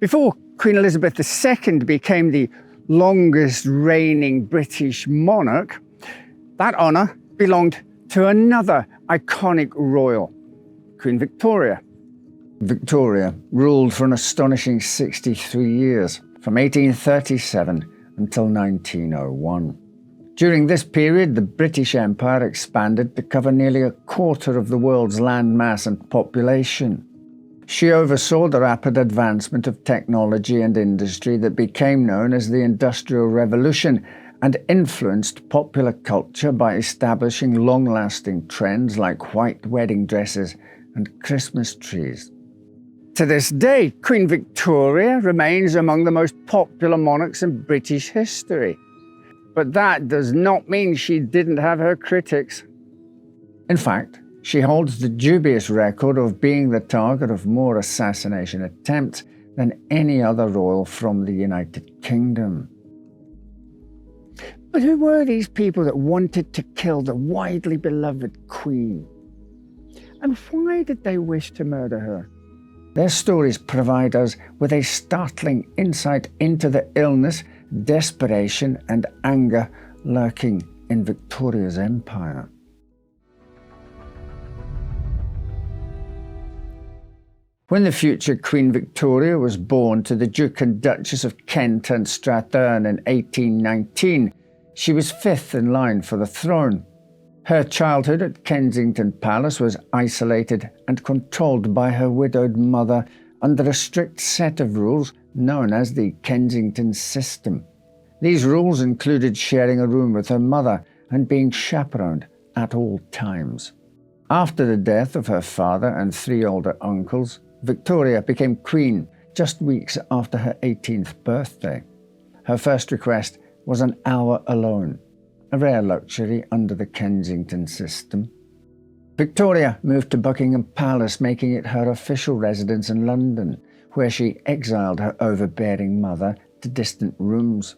Before Queen Elizabeth II became the longest reigning British monarch, that honour belonged to another iconic royal, Queen Victoria. Victoria ruled for an astonishing 63 years, from 1837 until 1901. During this period, the British Empire expanded to cover nearly a quarter of the world's landmass and population. She oversaw the rapid advancement of technology and industry that became known as the Industrial Revolution and influenced popular culture by establishing long-lasting trends like white wedding dresses and Christmas trees. To this day, Queen Victoria remains among the most popular monarchs in British history. But that does not mean she didn't have her critics. In fact, she holds the dubious record of being the target of more assassination attempts than any other royal from the United Kingdom. But who were these people that wanted to kill the widely beloved Queen? And why did they wish to murder her? Their stories provide us with a startling insight into the illness, desperation, and anger lurking in Victoria's empire. When the future Queen Victoria was born to the Duke and Duchess of Kent and Strathearn in 1819, she was fifth in line for the throne. Her childhood at Kensington Palace was isolated and controlled by her widowed mother under a strict set of rules known as the Kensington system. These rules included sharing a room with her mother and being chaperoned at all times. After the death of her father and three older uncles, Victoria became queen just weeks after her 18th birthday. Her first request was an hour alone, a rare luxury under the Kensington system. Victoria moved to Buckingham Palace, making it her official residence in London, where she exiled her overbearing mother to distant rooms.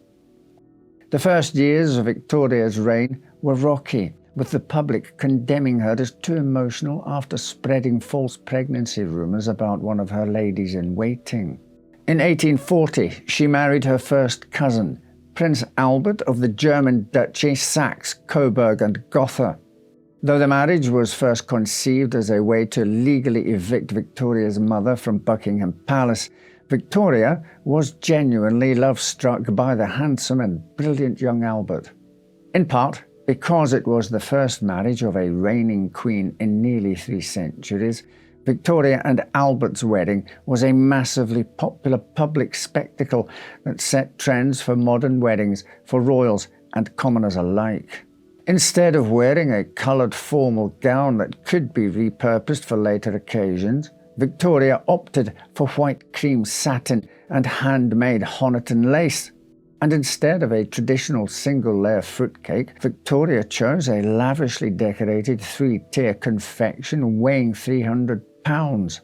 The first years of Victoria's reign were rocky, with the public condemning her as too emotional after spreading false pregnancy rumours about one of her ladies-in-waiting. In 1840, she married her first cousin, Prince Albert of the German Duchy Saxe, Coburg and Gotha. Though the marriage was first conceived as a way to legally evict Victoria's mother from Buckingham Palace, Victoria was genuinely love-struck by the handsome and brilliant young Albert. In part because it was the first marriage of a reigning queen in nearly 3 centuries, Victoria and Albert's wedding was a massively popular public spectacle that set trends for modern weddings for royals and commoners alike. Instead of wearing a coloured formal gown that could be repurposed for later occasions, Victoria opted for white cream satin and handmade Honiton lace. And instead of a traditional single-layer fruitcake, Victoria chose a lavishly decorated 3-tier confection weighing 300 pounds.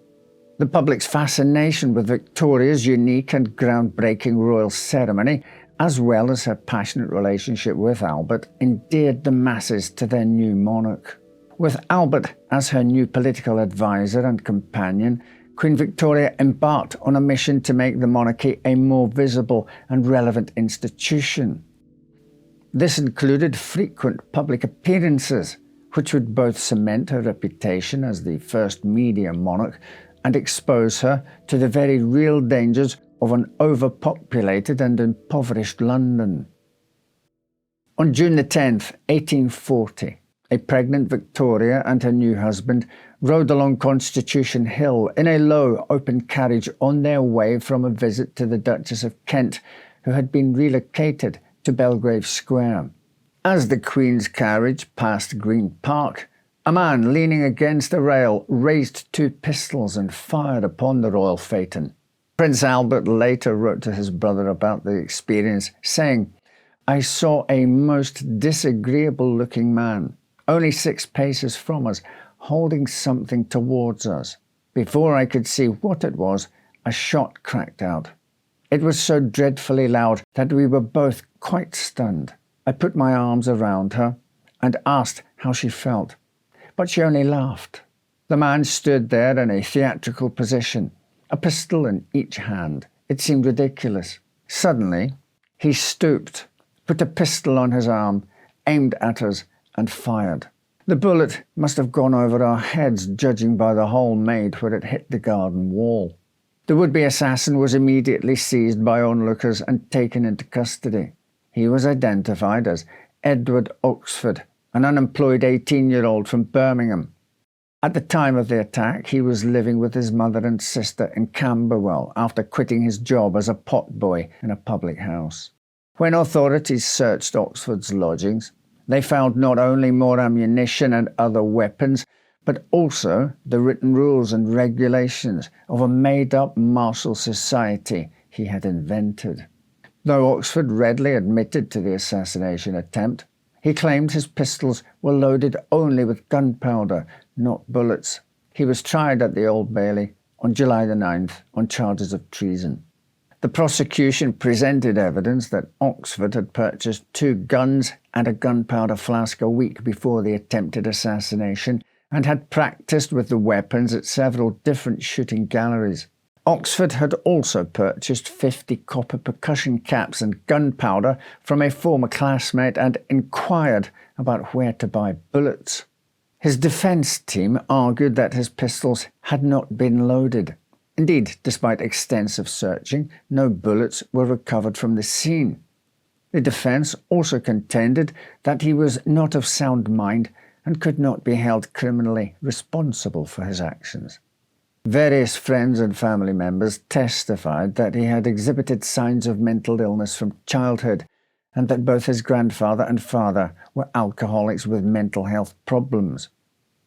The public's fascination with Victoria's unique and groundbreaking royal ceremony, as well as her passionate relationship with Albert, endeared the masses to their new monarch. With Albert as her new political advisor and companion, Queen Victoria embarked on a mission to make the monarchy a more visible and relevant institution. This included frequent public appearances, which would both cement her reputation as the first media monarch and expose her to the very real dangers of an overpopulated and impoverished London. On June 10th, 1840, a pregnant Victoria and her new husband rode along Constitution Hill in a low, open carriage on their way from a visit to the Duchess of Kent, who had been relocated to Belgrave Square. As the Queen's carriage passed Green Park, a man leaning against a rail raised 2 pistols and fired upon the royal phaeton. Prince Albert later wrote to his brother about the experience, saying, "I saw a most disagreeable-looking man, only 6 paces from us, holding something towards us. Before I could see what it was, a shot cracked out. It was so dreadfully loud that we were both quite stunned. I put my arms around her and asked how she felt, but she only laughed." The man stood there in a theatrical position, a pistol in each hand, It seemed ridiculous. Suddenly, he stooped, put a pistol on his arm, aimed at us, and fired. The bullet must have gone over our heads, judging by the hole made where it hit the garden wall. The would-be assassin was immediately seized by onlookers and taken into custody. He was identified as Edward Oxford, an unemployed 18-year-old from Birmingham. At the time of the attack, he was living with his mother and sister in Camberwell after quitting his job as a potboy in a public house. When authorities searched Oxford's lodgings, they found not only more ammunition and other weapons, but also the written rules and regulations of a made-up martial society he had invented. Though Oxford readily admitted to the assassination attempt, he claimed his pistols were loaded only with gunpowder, not bullets. He was tried at the Old Bailey on July the 9th on charges of treason. The prosecution presented evidence that Oxford had purchased 2 guns and a gunpowder flask a week before the attempted assassination and had practiced with the weapons at several different shooting galleries. Oxford had also purchased 50 copper percussion caps and gunpowder from a former classmate and inquired about where to buy bullets. His defence team argued that his pistols had not been loaded. Indeed, despite extensive searching, no bullets were recovered from the scene. The defence also contended that he was not of sound mind and could not be held criminally responsible for his actions. Various friends and family members testified that he had exhibited signs of mental illness from childhood and that both his grandfather and father were alcoholics with mental health problems.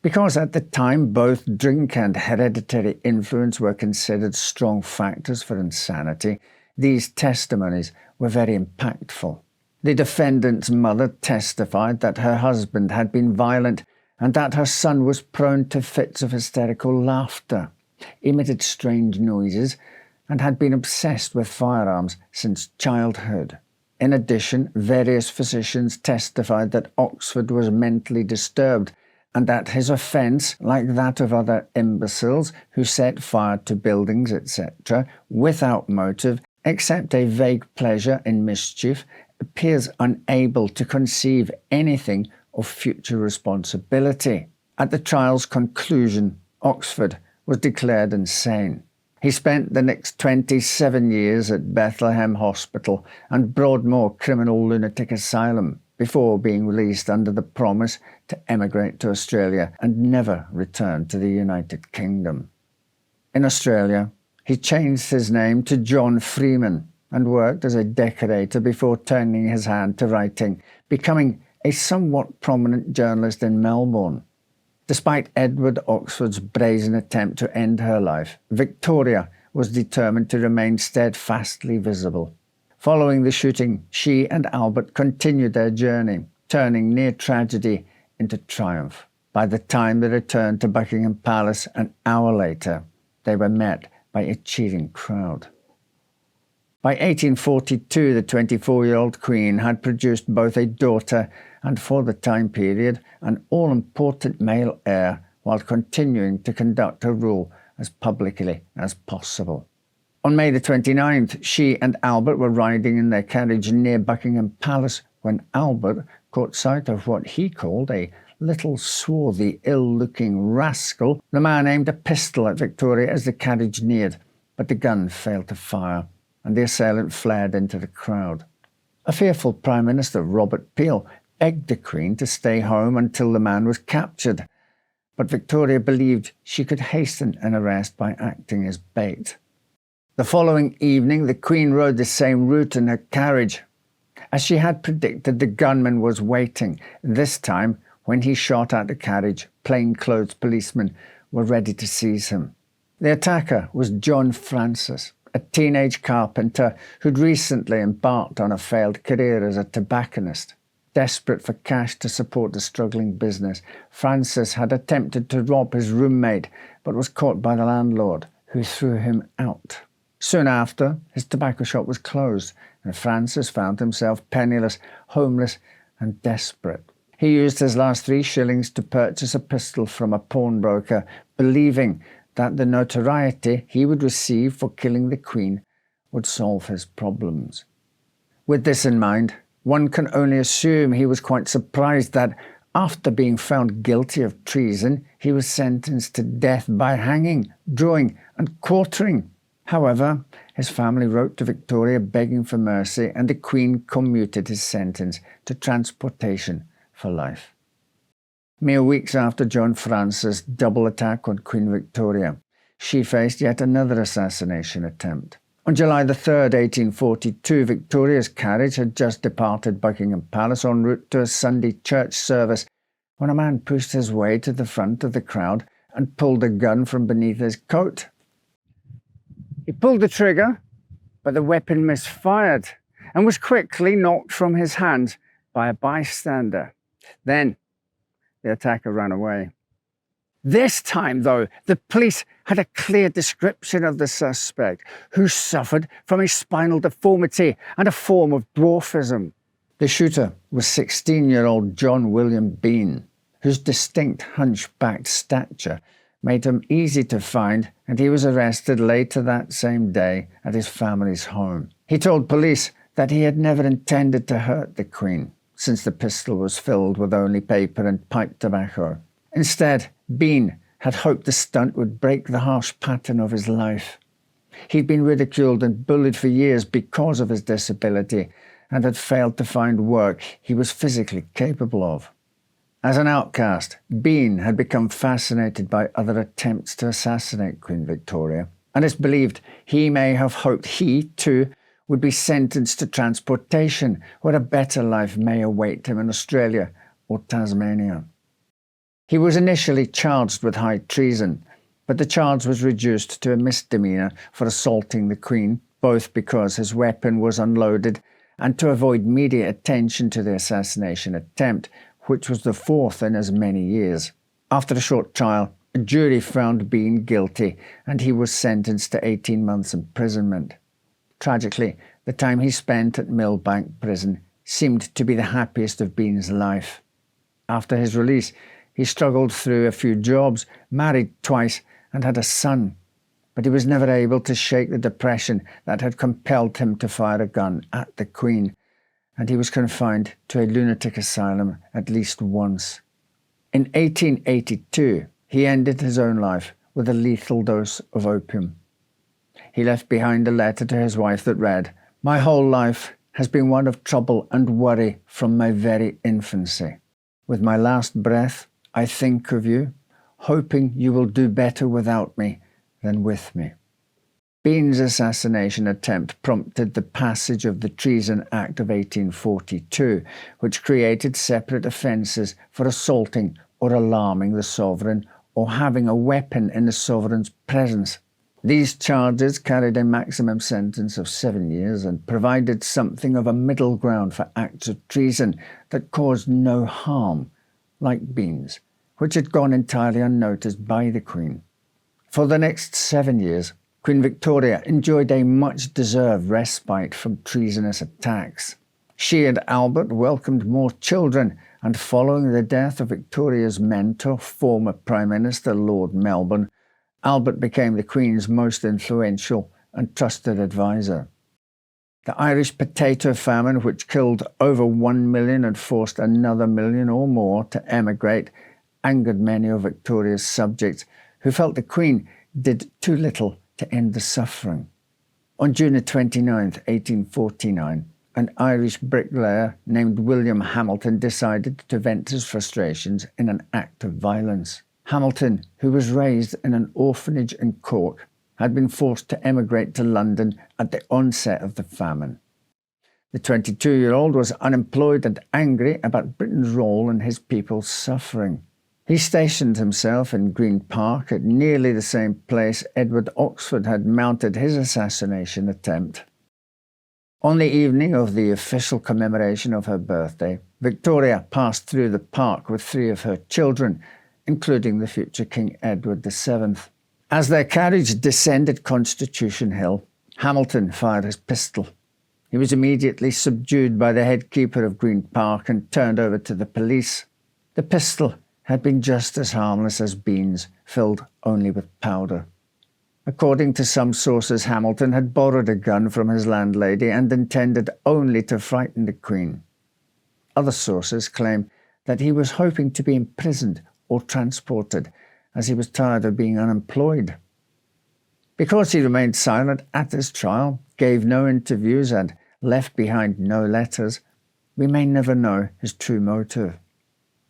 Because at the time both drink and hereditary influence were considered strong factors for insanity, these testimonies were very impactful. The defendant's mother testified that her husband had been violent and that her son was prone to fits of hysterical laughter, emitted strange noises, and had been obsessed with firearms since childhood. In addition, various physicians testified that Oxford was mentally disturbed and that his offence, like that of other imbeciles who set fire to buildings, etc., without motive, except a vague pleasure in mischief, appears unable to conceive anything of future responsibility. At the trial's conclusion, Oxford was declared insane. He spent the next 27 years at Bethlehem Hospital and Broadmoor Criminal Lunatic Asylum before being released under the promise to emigrate to Australia and never return to the United Kingdom. In Australia, he changed his name to John Freeman and worked as a decorator before turning his hand to writing, becoming a somewhat prominent journalist in Melbourne. Despite Edward Oxford's brazen attempt to end her life, Victoria was determined to remain steadfastly visible. Following the shooting, she and Albert continued their journey, turning near tragedy into triumph. By the time they returned to Buckingham Palace an hour later, they were met by a cheering crowd. By 1842, the 24-year-old Queen had produced both a daughter and, for the time period, an all-important male heir, while continuing to conduct her rule as publicly as possible. On May the 29th, she and Albert were riding in their carriage near Buckingham Palace when Albert caught sight of what he called a little swarthy, ill-looking rascal. The man aimed a pistol at Victoria as the carriage neared, but the gun failed to fire, and the assailant flared into the crowd. A fearful Prime Minister, Robert Pate, begged the Queen to stay home until the man was captured, but Victoria believed she could hasten an arrest by acting as bait. The following evening, the Queen rode the same route in her carriage. As she had predicted, the gunman was waiting. This time, when he shot at the carriage, plainclothes policemen were ready to seize him. The attacker was John Francis, a teenage carpenter who'd recently embarked on a failed career as a tobacconist. Desperate for cash to support the struggling business, Francis had attempted to rob his roommate, but was caught by the landlord, who threw him out. Soon after, his tobacco shop was closed, and Francis found himself penniless, homeless, and desperate. He used his last 3 shillings to purchase a pistol from a pawnbroker, believing that the notoriety he would receive for killing the Queen would solve his problems. With this in mind, one can only assume he was quite surprised that, after being found guilty of treason, he was sentenced to death by hanging, drawing, and quartering. However, his family wrote to Victoria begging for mercy, and the Queen commuted his sentence to transportation for life. Mere weeks after Joan France's double attack on Queen Victoria, she faced yet another assassination attempt. On July 3rd, 1842, Victoria's carriage had just departed Buckingham Palace en route to a Sunday church service when a man pushed his way to the front of the crowd and pulled a gun from beneath his coat. He pulled the trigger, but the weapon misfired and was quickly knocked from his hand by a bystander. Then the attacker ran away. This time, though, the police had a clear description of the suspect, who suffered from a spinal deformity and a form of dwarfism. The shooter was 16-year-old John William Bean, whose distinct hunchbacked stature made him easy to find, and he was arrested later that same day at his family's home. He told police that he had never intended to hurt the Queen, since the pistol was filled with only paper and pipe tobacco. Instead, Bean had hoped the stunt would break the harsh pattern of his life. He'd been ridiculed and bullied for years because of his disability and had failed to find work he was physically capable of. As an outcast, Bean had become fascinated by other attempts to assassinate Queen Victoria, and it's believed he may have hoped he, too, would be sentenced to transportation, where a better life may await him in Australia or Tasmania. He was initially charged with high treason, but the charge was reduced to a misdemeanor for assaulting the Queen, both because his weapon was unloaded and to avoid media attention to the assassination attempt, which was the fourth in as many years. After a short trial, a jury found Bean guilty, and he was sentenced to 18 months imprisonment. Tragically, the time he spent at Millbank Prison seemed to be the happiest of Bean's life. After his release, he struggled through a few jobs, married twice, and had a son. But he was never able to shake the depression that had compelled him to fire a gun at the Queen, and he was confined to a lunatic asylum at least once. In 1882, he ended his own life with a lethal dose of opium. He left behind a letter to his wife that read, "My whole life has been one of trouble and worry from my very infancy. With my last breath, I think of you, hoping you will do better without me than with me." Bean's assassination attempt prompted the passage of the Treason Act of 1842, which created separate offences for assaulting or alarming the sovereign or having a weapon in the sovereign's presence. These charges carried a maximum sentence of 7 years and provided something of a middle ground for acts of treason that caused no harm, like Bean's, which had gone entirely unnoticed by the Queen. For the next 7 years, Queen Victoria enjoyed a much-deserved respite from treasonous attacks. She and Albert welcomed more children, and following the death of Victoria's mentor, former Prime Minister Lord Melbourne, Albert became the Queen's most influential and trusted advisor. The Irish potato famine, which killed over 1 million and forced another million or more to emigrate, angered many of Victoria's subjects, who felt the Queen did too little to end the suffering. On June 29, 1849, an Irish bricklayer named William Hamilton decided to vent his frustrations in an act of violence. Hamilton, who was raised in an orphanage in Cork, had been forced to emigrate to London at the onset of the famine. The 22-year-old was unemployed and angry about Britain's role in his people's suffering. He stationed himself in Green Park at nearly the same place Edward Oxford had mounted his assassination attempt. On the evening of the official commemoration of her birthday, Victoria passed through the park with 3 of her children, including the future King Edward VII. As their carriage descended Constitution Hill, Hamilton fired his pistol. He was immediately subdued by the head keeper of Green Park and turned over to the police. The pistol had been just as harmless as Bean's, filled only with powder. According to some sources, Hamilton had borrowed a gun from his landlady and intended only to frighten the Queen. Other sources claim that he was hoping to be imprisoned or transported, as he was tired of being unemployed. Because he remained silent at his trial, gave no interviews, and left behind no letters, we may never know his true motive.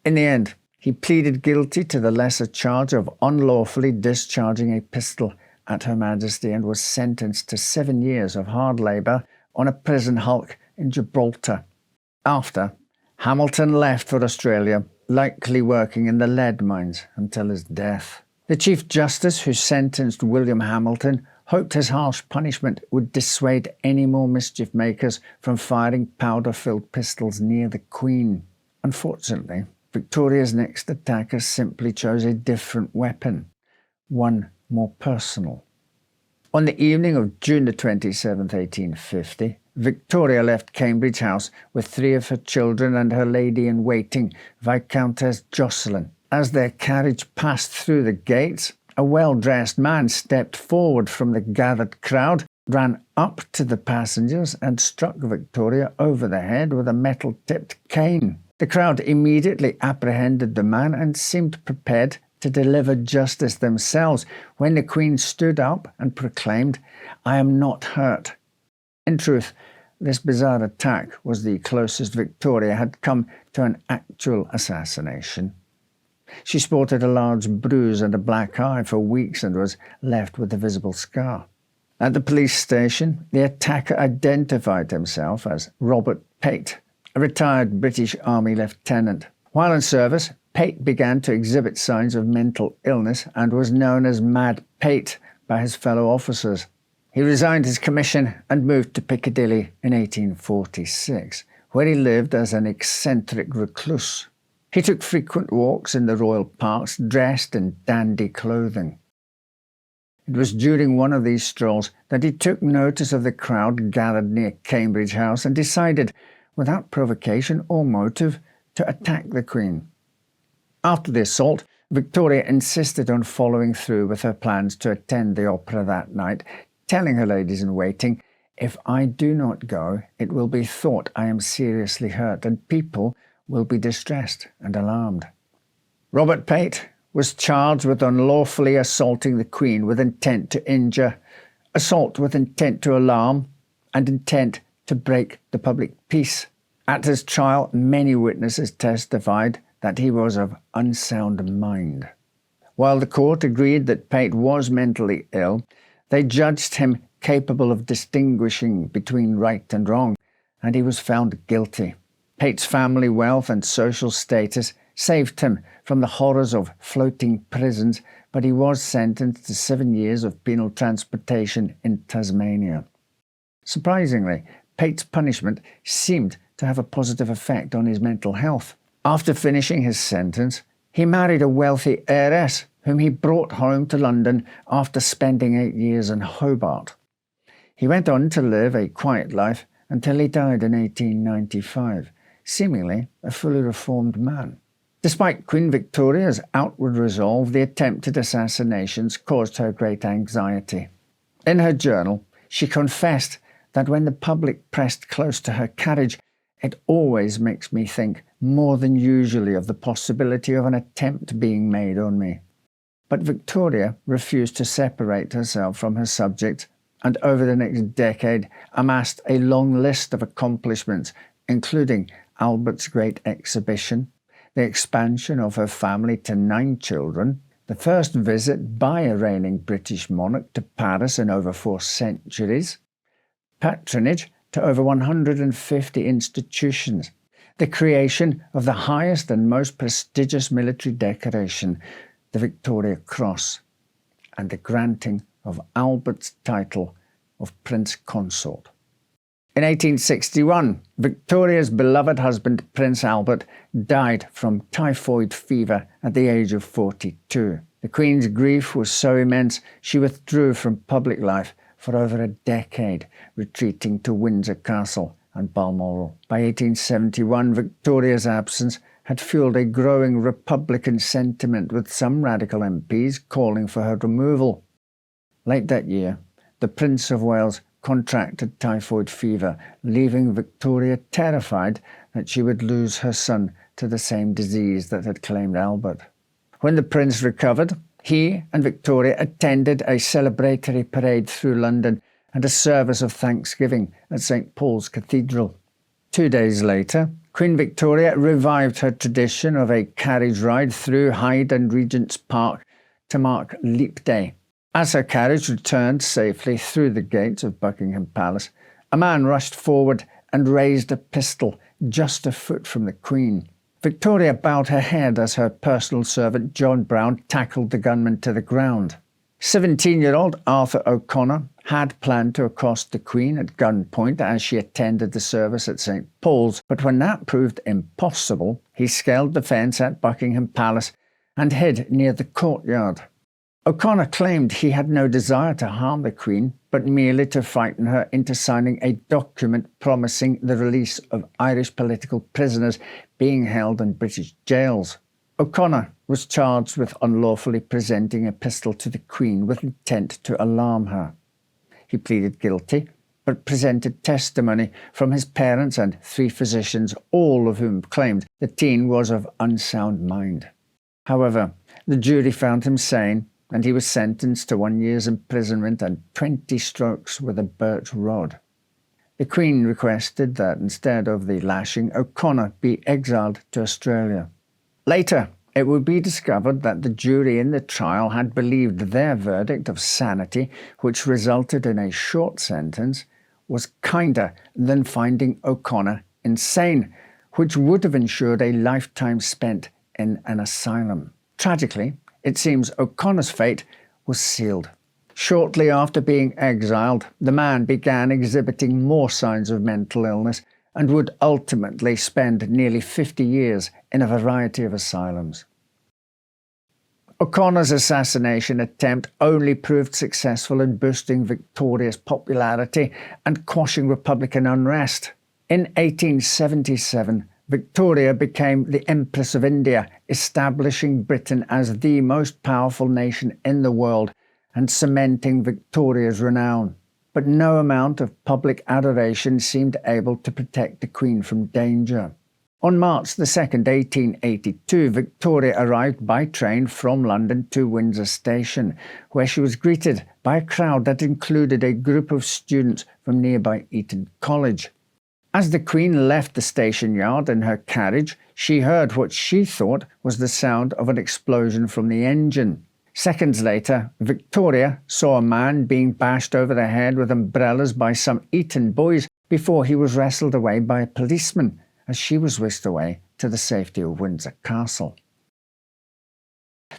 In the end, he pleaded guilty to the lesser charge of unlawfully discharging a pistol at Her Majesty and was sentenced to 7 years of hard labour on a prison hulk in Gibraltar. After, Hamilton left for Australia, likely working in the lead mines until his death. The Chief Justice who sentenced William Hamilton hoped his harsh punishment would dissuade any more mischief makers from firing powder-filled pistols near the Queen. Unfortunately, Victoria's next attacker simply chose a different weapon, one more personal. On the evening of June the 27th, 1850, Victoria left Cambridge House with 3 of her children and her lady-in-waiting, Viscountess Jocelyn. As their carriage passed through the gates, a well-dressed man stepped forward from the gathered crowd, ran up to the passengers and struck Victoria over the head with a metal-tipped cane. The crowd immediately apprehended the man and seemed prepared to deliver justice themselves when the Queen stood up and proclaimed, "I am not hurt." In truth, this bizarre attack was the closest Victoria had come to an actual assassination. She sported a large bruise and a black eye for weeks and was left with a visible scar. At the police station, the attacker identified himself as Robert Pate, a retired British Army lieutenant. While in service, Pate began to exhibit signs of mental illness and was known as Mad Pate by his fellow officers. He resigned his commission and moved to Piccadilly in 1846, where he lived as an eccentric recluse. He took frequent walks in the royal parks, dressed in dandy clothing. It was during one of these strolls that he took notice of the crowd gathered near Cambridge House and decided, without provocation or motive, to attack the Queen. After the assault, Victoria insisted on following through with her plans to attend the opera that night, telling her ladies-in-waiting, "If I do not go, it will be thought I am seriously hurt, and people will be distressed and alarmed." Robert Pate was charged with unlawfully assaulting the Queen with intent to injure, assault with intent to alarm, and intent to break the public peace. At his trial, many witnesses testified that he was of unsound mind. While the court agreed that Pate was mentally ill, they judged him capable of distinguishing between right and wrong, and he was found guilty. Pate's family wealth and social status saved him from the horrors of floating prisons, but he was sentenced to 7 years of penal transportation in Tasmania. Surprisingly, Pate's punishment seemed to have a positive effect on his mental health. After finishing his sentence, he married a wealthy heiress whom he brought home to London after spending 8 years in Hobart. He went on to live a quiet life until he died in 1895, seemingly a fully reformed man. Despite Queen Victoria's outward resolve, the attempted assassinations caused her great anxiety. In her journal, she confessed that when the public pressed close to her carriage, "It always makes me think more than usually of the possibility of an attempt being made on me." But Victoria refused to separate herself from her subject, and over the next decade amassed a long list of accomplishments, including Albert's Great Exhibition, the expansion of her family to 9 children, the first visit by a reigning British monarch to Paris in over 4 centuries, patronage to over 150 institutions, the creation of the highest and most prestigious military decoration, the Victoria Cross, and the granting of Albert's title of Prince Consort. In 1861, Victoria's beloved husband, Prince Albert, died from typhoid fever at the age of 42. The Queen's grief was so immense she withdrew from public life for over a decade, retreating to Windsor Castle and Balmoral. By 1871, Victoria's absence had fueled a growing Republican sentiment, with some radical MPs calling for her removal. Late that year, the Prince of Wales contracted typhoid fever, leaving Victoria terrified that she would lose her son to the same disease that had claimed Albert. When the prince recovered, he and Victoria attended a celebratory parade through London and a service of thanksgiving at St. Paul's Cathedral. 2 days later, Queen Victoria revived her tradition of a carriage ride through Hyde and Regent's Park to mark Leap Day. As her carriage returned safely through the gates of Buckingham Palace, a man rushed forward and raised a pistol just a foot from the Queen. Victoria bowed her head as her personal servant John Brown tackled the gunman to the ground. 17-year-old Arthur O'Connor had planned to accost the Queen at gunpoint as she attended the service at St. Paul's, but when that proved impossible, he scaled the fence at Buckingham Palace and hid near the courtyard. O'Connor claimed he had no desire to harm the Queen, but merely to frighten her into signing a document promising the release of Irish political prisoners being held in British jails. O'Connor was charged with unlawfully presenting a pistol to the Queen with intent to alarm her. He pleaded guilty, but presented testimony from his parents and 3 physicians, all of whom claimed the teen was of unsound mind. However, the jury found him sane, and he was sentenced to 1 year's imprisonment and 20 strokes with a birch rod. The Queen requested that instead of the lashing, O'Connor be exiled to Australia. Later, it would be discovered that the jury in the trial had believed their verdict of sanity, which resulted in a short sentence, was kinder than finding O'Connor insane, which would have ensured a lifetime spent in an asylum. Tragically, it seems O'Connor's fate was sealed. Shortly after being exiled, the man began exhibiting more signs of mental illness and would ultimately spend nearly 50 years in a variety of asylums. O'Connor's assassination attempt only proved successful in boosting Victoria's popularity and quashing Republican unrest. In 1877, Victoria became the Empress of India, establishing Britain as the most powerful nation in the world and cementing Victoria's renown. But no amount of public adoration seemed able to protect the Queen from danger. On March 2, 1882, Victoria arrived by train from London to Windsor Station, where she was greeted by a crowd that included a group of students from nearby Eton College. As the Queen left the station yard in her carriage, she heard what she thought was the sound of an explosion from the engine. Seconds later, Victoria saw a man being bashed over the head with umbrellas by some Eton boys before he was wrestled away by a policeman as she was whisked away to the safety of Windsor Castle.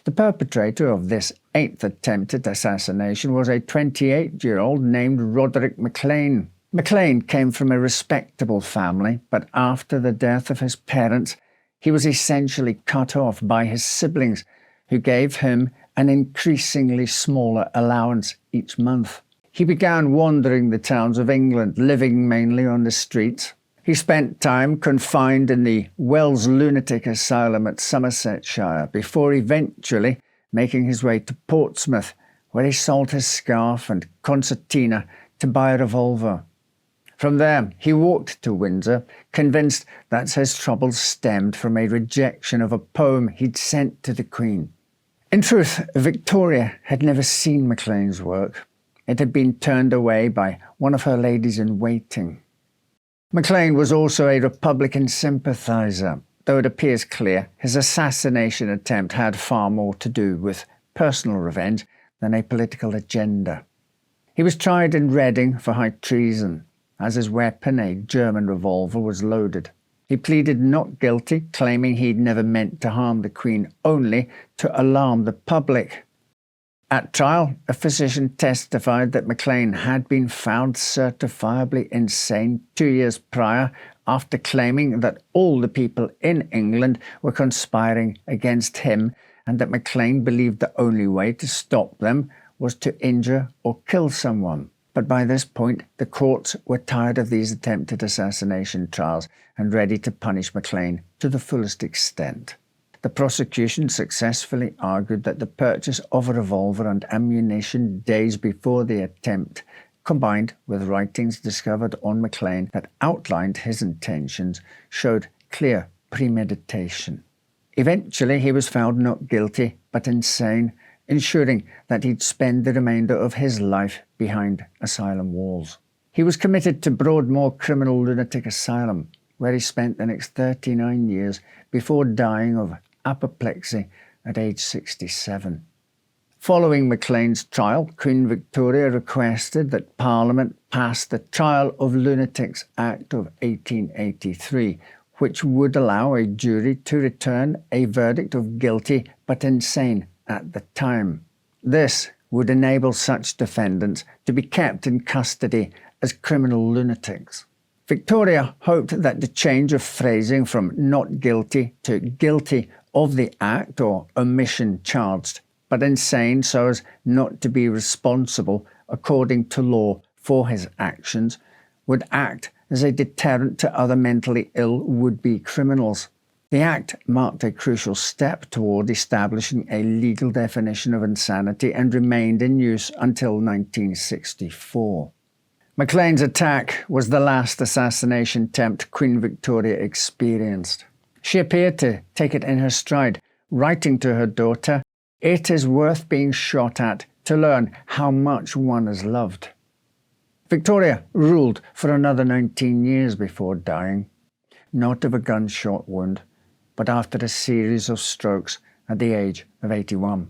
The perpetrator of this 8th attempted assassination was a 28-year-old named Roderick Maclean. Maclean came from a respectable family, but after the death of his parents, he was essentially cut off by his siblings, who gave him an increasingly smaller allowance each month. He began wandering the towns of England, living mainly on the streets. He spent time confined in the Wells Lunatic Asylum at Somersetshire before eventually making his way to Portsmouth, where he sold his scarf and concertina to buy a revolver. From there, he walked to Windsor, convinced that his troubles stemmed from a rejection of a poem he'd sent to the Queen. In truth, Victoria had never seen Maclean's work. It had been turned away by one of her ladies-in-waiting. Maclean was also a Republican sympathiser, though it appears clear his assassination attempt had far more to do with personal revenge than a political agenda. He was tried in Reading for high treason, as his weapon, a German revolver, was loaded. He pleaded not guilty, claiming he'd never meant to harm the Queen, only to alarm the public. At trial, a physician testified that Maclean had been found certifiably insane 2 years prior after claiming that all the people in England were conspiring against him and that Maclean believed the only way to stop them was to injure or kill someone. But by this point, the courts were tired of these attempted assassination trials and ready to punish Maclean to the fullest extent. The prosecution successfully argued that the purchase of a revolver and ammunition days before the attempt, combined with writings discovered on Maclean that outlined his intentions, showed clear premeditation. Eventually, he was found not guilty, but insane, ensuring that he'd spend the remainder of his life behind asylum walls. He was committed to Broadmoor Criminal Lunatic Asylum, where he spent the next 39 years before dying of apoplexy at age 67. Following Maclean's trial, Queen Victoria requested that Parliament pass the Trial of Lunatics Act of 1883, which would allow a jury to return a verdict of guilty but insane at the time. This would enable such defendants to be kept in custody as criminal lunatics. Victoria hoped that the change of phrasing from not guilty to guilty of the act or omission charged, but insane so as not to be responsible according to law for his actions, would act as a deterrent to other mentally ill would-be criminals. The act marked a crucial step toward establishing a legal definition of insanity and remained in use until 1964. Maclean's attack was the last assassination attempt Queen Victoria experienced. She appeared to take it in her stride, writing to her daughter, "It is worth being shot at to learn how much one is loved." Victoria ruled for another 19 years before dying, not of a gunshot wound, but after a series of strokes at the age of 81.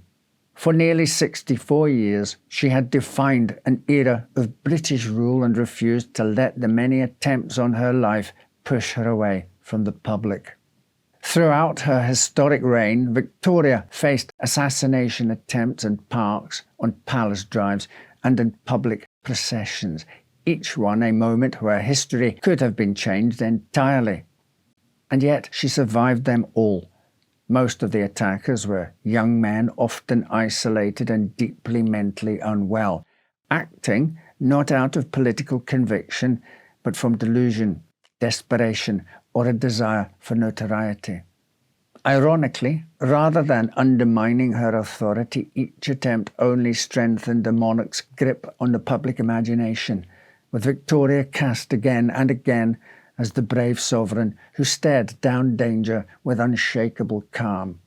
For nearly 64 years, she had defined an era of British rule and refused to let the many attempts on her life push her away from the public. Throughout her historic reign, Victoria faced assassination attempts in parks, on palace drives, and in public processions, each one a moment where history could have been changed entirely. And yet she survived them all. Most of the attackers were young men, often isolated and deeply mentally unwell, acting not out of political conviction, but from delusion, desperation, or a desire for notoriety. Ironically, rather than undermining her authority, each attempt only strengthened the monarch's grip on the public imagination, with Victoria cast again and again as the brave sovereign who stared down danger with unshakable calm.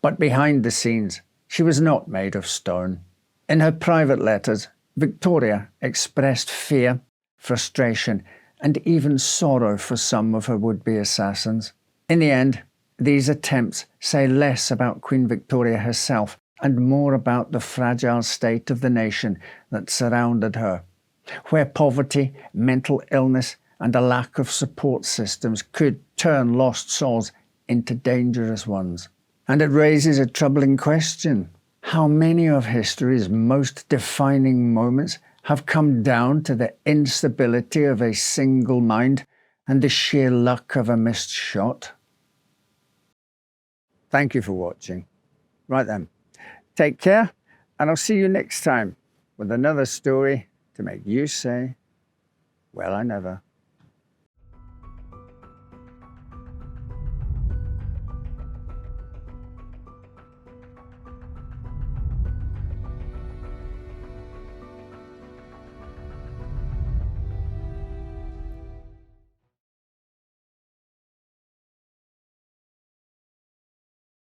But behind the scenes, she was not made of stone. In her private letters, Victoria expressed fear, frustration, and even sorrow for some of her would-be assassins. In the end, these attempts say less about Queen Victoria herself and more about the fragile state of the nation that surrounded her, where poverty, mental illness, and a lack of support systems could turn lost souls into dangerous ones. And it raises a troubling question. How many of history's most defining moments have come down to the instability of a single mind and the sheer luck of a missed shot? Thank you for watching. Right then, take care, and I'll see you next time with another story to make you say, "Well, I never."